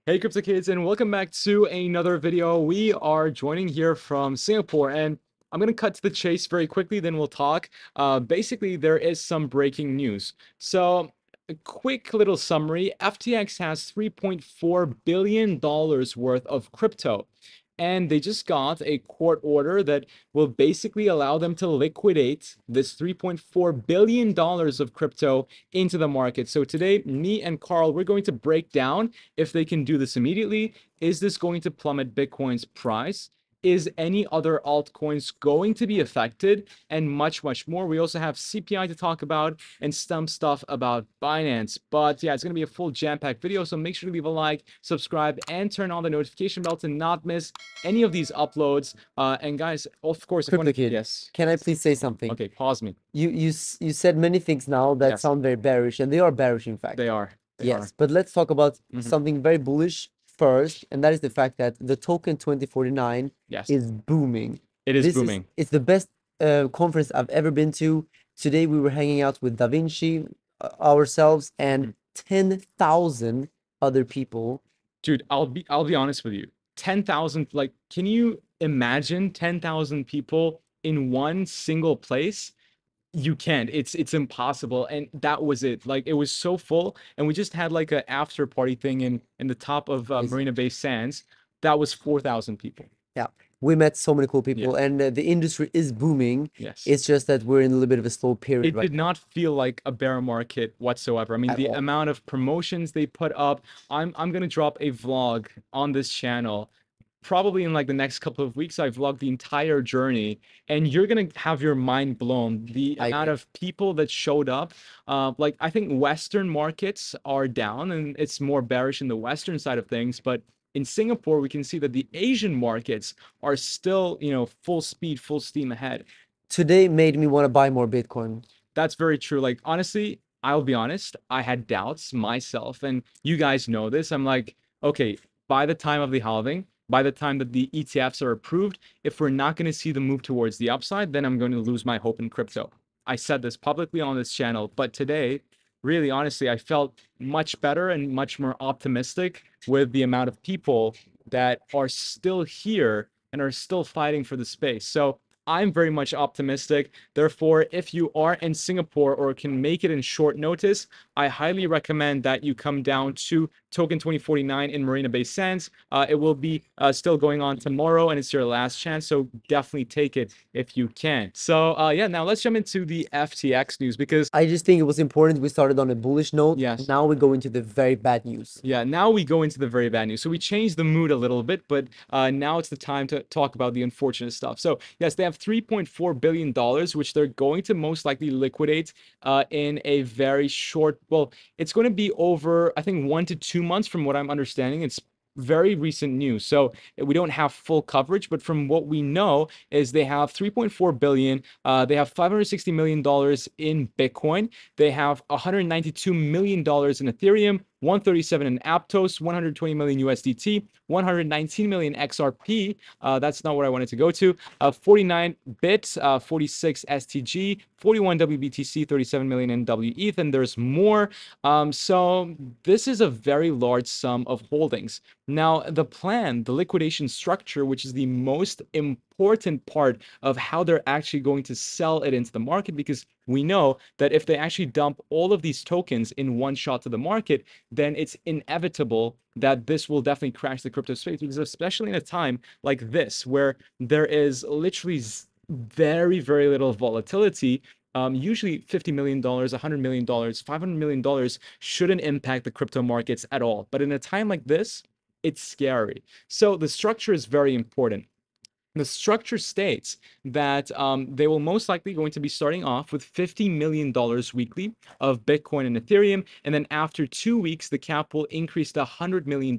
Hey crypto kids, and welcome back to another video. We are joining here from Singapore, and I'm gonna cut to the chase very quickly, then we'll talk. Basically, there is some breaking news. So a quick little summary: FTX has $3.4 billion worth of crypto, and they just got a court order that will basically allow them to liquidate this $3.4 billion of crypto into the market. So today, me and Carl, we're going to break down if they can do this immediately. Is this going to plummet Bitcoin's price? Is any other altcoins going to be affected? And much, much more. We also have CPI to talk about and some stuff about Binance. But yeah, it's going to be a full jam-packed video. So make sure to leave a like, subscribe, and turn on the notification bell to not miss any of these uploads. And guys, of course, if you Crypto want to, Kid, yes. can I please say something? Okay, pause me. You said many things now that Yes, sound very bearish, and they are bearish, in fact. they are. They are. Yes, but let's talk about Mhm. something very bullish first, and that is the fact that the token 2049 Yes, is booming. it is This is booming. it's the best conference I've ever been to. Today we were hanging out with Da Vinci, ourselves, and 10,000 other people. Dude, I'll be honest with you. 10,000, like, can you imagine 10,000 people in one single place? You can't. It's impossible. And that was it. Like, it was so full, and we just had like a after party thing in the top of Crazy. Marina Bay Sands. That was 4,000 people. Yeah, we met so many cool Yeah. people, and the industry is booming. Yes. It's just that we're in a little bit of a slow period It right did now not feel like a bear market whatsoever. I mean, at the all. amount of promotions they put up. I'm gonna drop a vlog on this channel probably in like the next couple of weeks. I vlogged the entire journey, and you're gonna have your mind blown. The I amount agree. of people that showed up. Like, I think Western markets are down, and it's more bearish in the Western side of things. But in Singapore, we can see that the Asian markets are still, full speed, full steam ahead. Today made me want to buy more Bitcoin. That's very true. Like, honestly, I'll be honest, I had doubts myself, and you guys know this. I'm like, okay, by the time of the halving, by the time that the ETFs are approved, if we're not going to see the move towards the upside, then I'm going to lose my hope in crypto. I said this publicly on this channel, but today, really honestly, I felt much better and much more optimistic with the amount of people that are still here and are still fighting for the space. So I'm very much optimistic. Therefore, if you are in Singapore or can make it in short notice, I highly recommend that you come down to Token 2049 in Marina Bay Sands. It will be still going on tomorrow, and it's your last chance. So definitely take it if you can. So yeah, now let's jump into the FTX news because I just think it was important we started on a bullish note. yes. Now we go into the very bad news. Yeah, now we go into the very bad news. So we changed the mood a little bit, but now it's the time to talk about the unfortunate stuff. So yes, they have $3.4 billion, which they're going to most likely liquidate in a very short, well, it's going to be over, I think, 1 to 2 months from what I'm understanding. It's very recent news. So we don't have full coverage, but from what we know is they have 3.4 billion. They have $560 million in Bitcoin. They have $192 million in Ethereum, 137 in Aptos, 120 million USDT, 119 million XRP. That's not what I wanted to go to. 49 bits, 46 STG, 41 WBTC, 37 million in WETH, and there's more. So this is a very large sum of holdings. Now, the plan, the liquidation structure, which is the most important part of how they're actually going to sell it into the market, because we know that if they actually dump all of these tokens in one shot to the market, then it's inevitable that this will definitely crash the crypto space, because especially in a time like this where there is literally very, very little volatility. Usually $50 million, $100 million, $500 million shouldn't impact the crypto markets at all. But in a time like this, it's scary. So the structure is very important. The structure states that they will most likely going to be starting off with $50 million weekly of Bitcoin and Ethereum. And then after 2 weeks, the cap will increase to $100 million.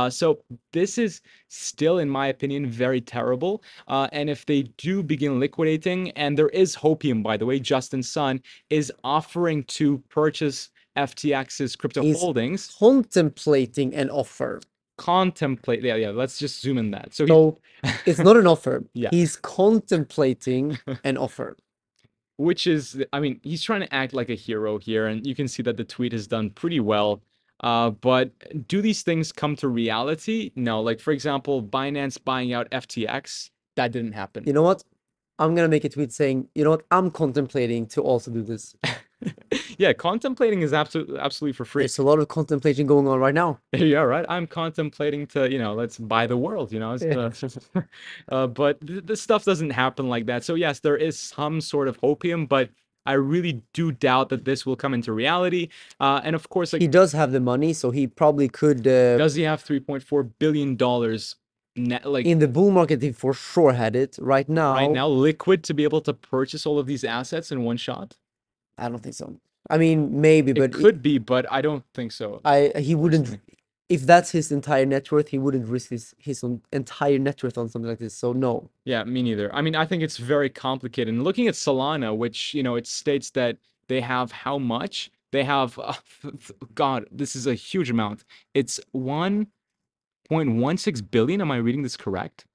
So this is still, in my opinion, very terrible. And if they do begin liquidating, and there is Hopium, by the way, Justin Sun is offering to purchase FTX's crypto He's holdings. contemplating an offer. Contemplate, yeah, let's just zoom in that. So So it's not an offer. yeah. He's contemplating an offer. Which is, I mean, he's trying to act like a hero here, and you can see that the tweet has done pretty well. But do these things come to reality? No. Like, for example, Binance buying out FTX, that didn't happen. You know what? I'm gonna make a tweet saying, you know what? I'm contemplating to also do this. Yeah, contemplating is absolutely for free. There's a lot of contemplation going on right now. Yeah, right. I'm contemplating to, let's buy the world, Yeah. but this stuff doesn't happen like that. So yes, there is some sort of hopium, but I really do doubt that this will come into reality. And of course, like, He does have the money, so he probably could. does he have $3.4 billion net, like In the bull market, he for sure had it. Right right now, now, liquid to be able to purchase all of these assets in one shot? I don't think so. I mean, maybe, It but could be, but I don't think so, he wouldn't. personally. If that's his entire net worth, he wouldn't risk his entire net worth on something like this. So no. Yeah, me neither. I mean, I think it's very complicated. And looking at Solana, which, it states that they have how much? They have, God, this is a huge amount. It's 1.16 billion. Am I reading this correct?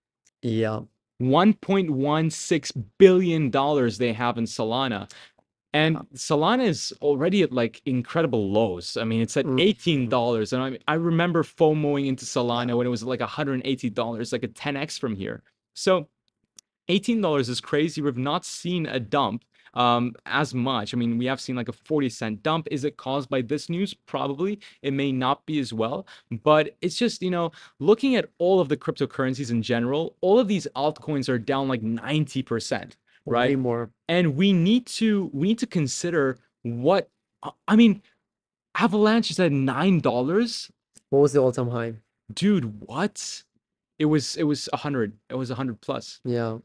Yeah. $1.16 billion they have in Solana. And Solana is already at like incredible lows. I mean, it's at Mm. $18. And I remember FOMOing into Solana when it was like $180, like a 10x from here. So $18 is crazy. We've not seen a dump as much. I mean, we have seen like a 40-cent dump. Is it caused by this news? Probably. It may not be as well. But it's just, looking at all of the cryptocurrencies in general, all of these altcoins are down like 90%, Way right? more. And we need to consider what I mean, Avalanche is at $9. What was the all-time high? Dude, what? It was 100. It was 100 plus. Yeah.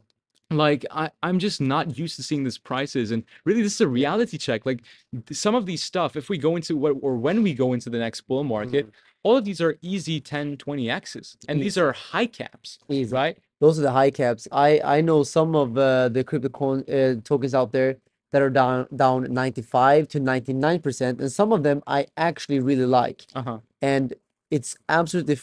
Like I'm just not used to seeing these prices, and really this is a reality check. Like some of these stuff, if we go into what or when we go into the next bull market, all of these are easy 10, 20x's, and these Easy. are high caps, Easy. right? Those are the high caps. I know some of the crypto tokens out there that are down 95 to 99%, and some of them I actually really like. Uh-huh. And it's absolutely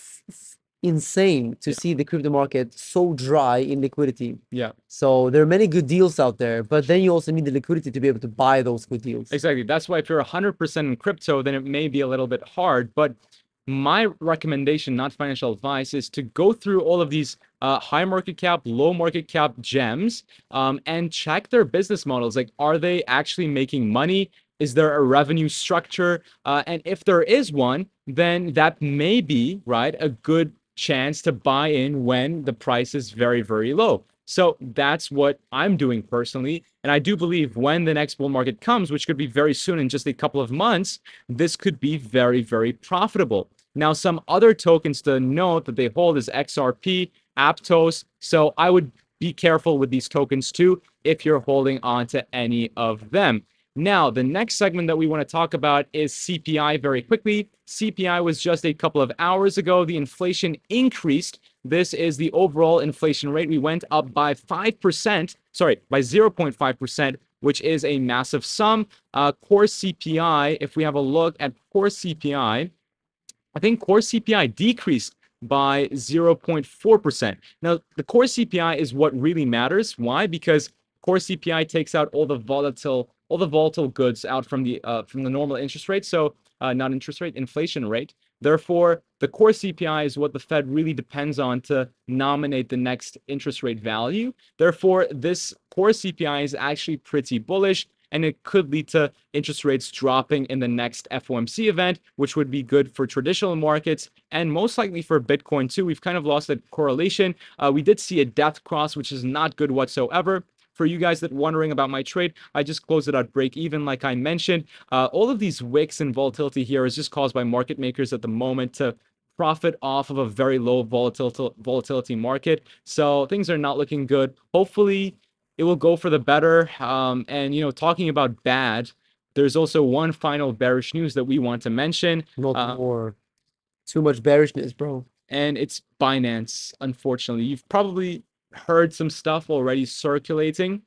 insane to Yeah. see the crypto market so dry in liquidity. Yeah. So there are many good deals out there, but then you also need the liquidity to be able to buy those good deals. Exactly. That's why if you're 100% in crypto, then it may be a little bit hard. But my recommendation, not financial advice, is to go through all of these high market cap, low market cap gems and check their business models. Like, are they actually making money? Is there a revenue structure? And if there is one, then that may be, right, a good chance to buy in when the price is very, very low. So that's what I'm doing personally. And I do believe when the next bull market comes, which could be very soon in just a couple of months, this could be very, very profitable. Now, some other tokens to note that they hold is XRP, Aptos. So I would be careful with these tokens too if you're holding on to any of them. Now, the next segment that we want to talk about is CPI very quickly. CPI was just a couple of hours ago. The inflation increased. This is the overall inflation rate. We went up by 5%, sorry, by 0.5%, which is a massive sum. Core CPI, if we have a look at core CPI, I think core CPI decreased by 0.4%. Now, the core CPI is what really matters. Why? Because core CPI takes out all the volatile goods out from the normal interest rate. So not interest rate, inflation rate. Therefore, the core CPI is what the Fed really depends on to nominate the next interest rate value. Therefore, this core CPI is actually pretty bullish, and it could lead to interest rates dropping in the next FOMC event, which would be good for traditional markets and most likely for Bitcoin too. We've kind of lost that correlation. We did see a death cross, which is not good whatsoever. For you guys that wondering about my trade, I just closed it at break even, like I mentioned. All of these wicks and volatility here is just caused by market makers at the moment to profit off of a very low volatility market. So things are not looking good. Hopefully, it will go for the better. And talking about bad, there's also one final bearish news that we want to mention. Not more. Too much bearishness, bro. And it's Binance, unfortunately. You've probably heard some stuff already circulating.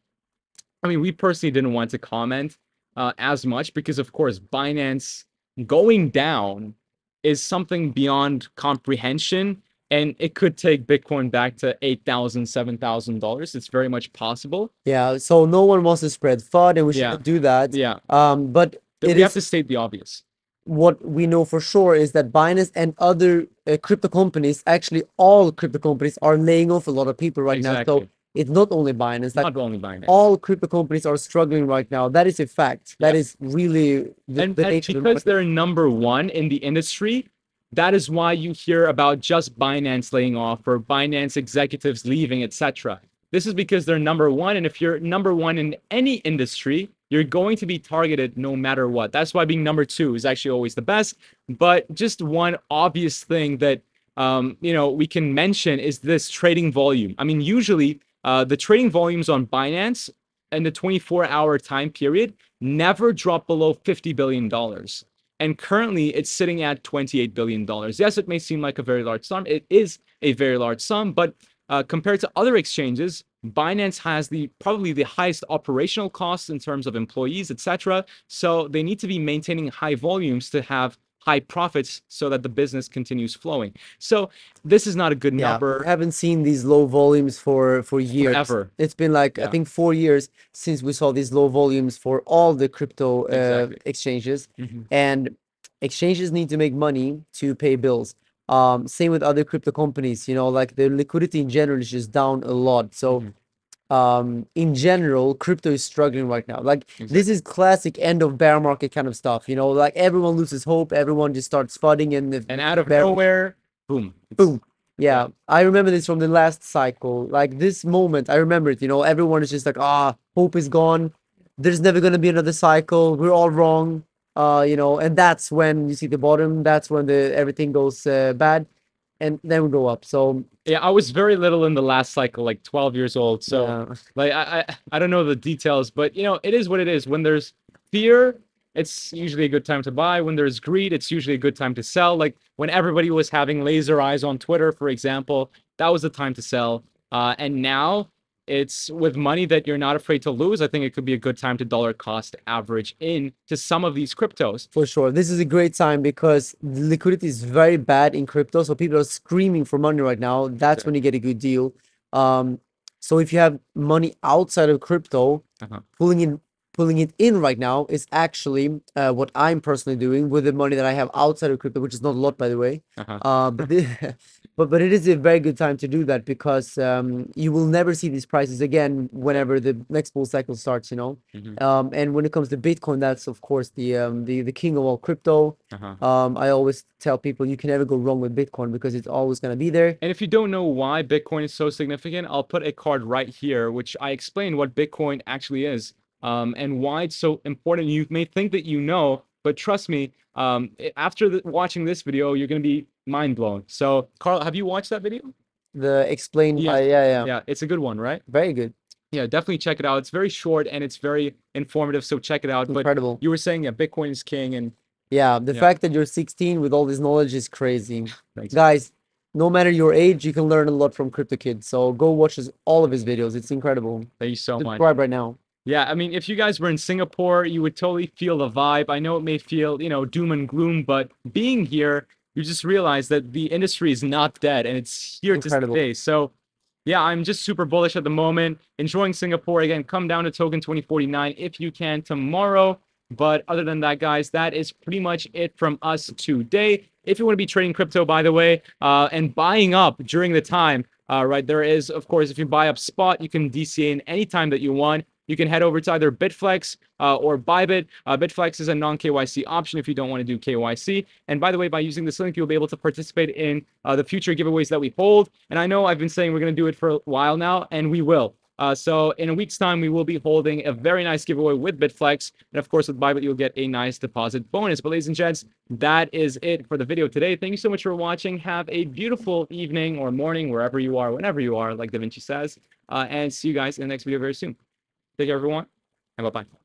I mean, we personally didn't want to comment as much because, of course, Binance going down is something beyond comprehension, and it could take Bitcoin back to $8,000, $7,000. It's very much possible. Yeah, so no one wants to spread FUD, and we Yeah, shouldn't do that. yeah. But We have to state the obvious. what we know for sure is that Binance and other crypto companies, actually all crypto companies, are laying off a lot of people right now. So Exactly. it's not only Binance, like Not only Binance. all crypto companies are struggling right now. That is a fact. That Yeah. is really the And nature of the because market. they're number one in the industry, that is why you hear about just Binance laying off or Binance executives leaving, etc. This is because they're number one. And if you're number one in any industry, you're going to be targeted no matter what. That's why being number two is actually always the best. But just one obvious thing that we can mention is this trading volume. I mean, usually the trading volumes on Binance in the 24-hour time period never drop below $50 billion. And currently it's sitting at $28 billion. Yes, it may seem like a very large sum. It is a very large sum, but compared to other exchanges, Binance has probably the highest operational costs in terms of employees, etc. So they need to be maintaining high volumes to have high profits so that the business continues flowing. So this is not a good Yeah, we number haven't seen these low volumes for years. forever. It's been like I Yeah, think 4 years since we saw these low volumes for all the crypto exactly. exchanges, Mhm, and exchanges need to make money to pay bills. Same with other crypto companies, like the liquidity in general is just down a lot. So mhm, in general, crypto is struggling right now. Like this exactly. is classic end of bear market kind of stuff, like everyone loses hope, everyone just starts flooding and the And out of bear. nowhere, boom. It's Boom. yeah. Yeah, I remember this from the last cycle. Like this moment, I remember it. Everyone is just like, hope is gone. There's never gonna be another cycle. We're all wrong. And that's when you see the bottom. That's when the everything goes bad, and then we go up. So Yeah, I was very little in the last cycle, like 12 years old. So yeah, like I don't know the details, but it is what it is. When there's fear, it's usually a good time to buy. When there's greed, it's usually a good time to sell. Like when everybody was having laser eyes on Twitter, for example, that was the time to sell. And now it's with money that you're not afraid to lose. I think it could be a good time to dollar cost average in to some of these cryptos. for sure. This is a great time because the liquidity is very bad in crypto. So people are screaming for money right now. That's when you get a good deal. Um, so if you have money outside of crypto, Uh-huh. pulling in pulling it in right now is actually what I'm personally doing with the money that I have outside of crypto, which is not a lot, by the way. Uh-huh. But but it is a very good time to do that because you will never see these prices again Yeah. whenever the next bull cycle starts. Hmm. And when it comes to Bitcoin, that's of course the king of all crypto. Uh-huh. I always tell people you can never go wrong with Bitcoin because it's always gonna be there. And if you don't know why Bitcoin is so significant, I'll put a card right here, which I explain what Bitcoin actually is, and why it's so important. You may think that you know, but trust me, after watching this video, you're going to be mind blown. So, Carl, have you watched that video? The explained Yeah, by yeah, yeah, it's a good one, right? very good, Yeah, definitely check it out. It's very short and it's very informative, so check it out. But incredible. you were saying, yeah, Bitcoin is king, and Yeah, the yeah, fact that you're 16 with all this knowledge is crazy. thanks, man. Guys, no matter your age, you can learn a lot from Crypto Kid. So go watch all of his videos. It's incredible. Thank you so much. Subscribe right now. Yeah, I mean, if you guys were in Singapore, you would totally feel the vibe. I know it may feel, doom and gloom, but being here, you just realize that the industry is not dead and it's here to Incredible. stay. So, yeah, I'm just super bullish at the moment. Enjoying Singapore again. Come down to Token 2049 if you can tomorrow. But other than that, guys, that is pretty much it from us today. If you want to be trading crypto, by the way, and buying up during the time, right, there is, of course, if you buy up spot, you can DCA in any time that you want. You can head over to either Bitflex or Bybit. Bitflex is a non-KYC option if you don't want to do KYC. And by the way, by using this link, you'll be able to participate in the future giveaways that we hold. And I know I've been saying we're going to do it for a while now, and we will. So in a week's time, we will be holding a very nice giveaway with Bitflex. And of course, with Bybit, you'll get a nice deposit bonus. But ladies and gents, that is it for the video today. Thank you so much for watching. Have a beautiful evening or morning, wherever you are, whenever you are, like Da Vinci says. And see you guys in the next video very soon. Take care, everyone, and bye-bye.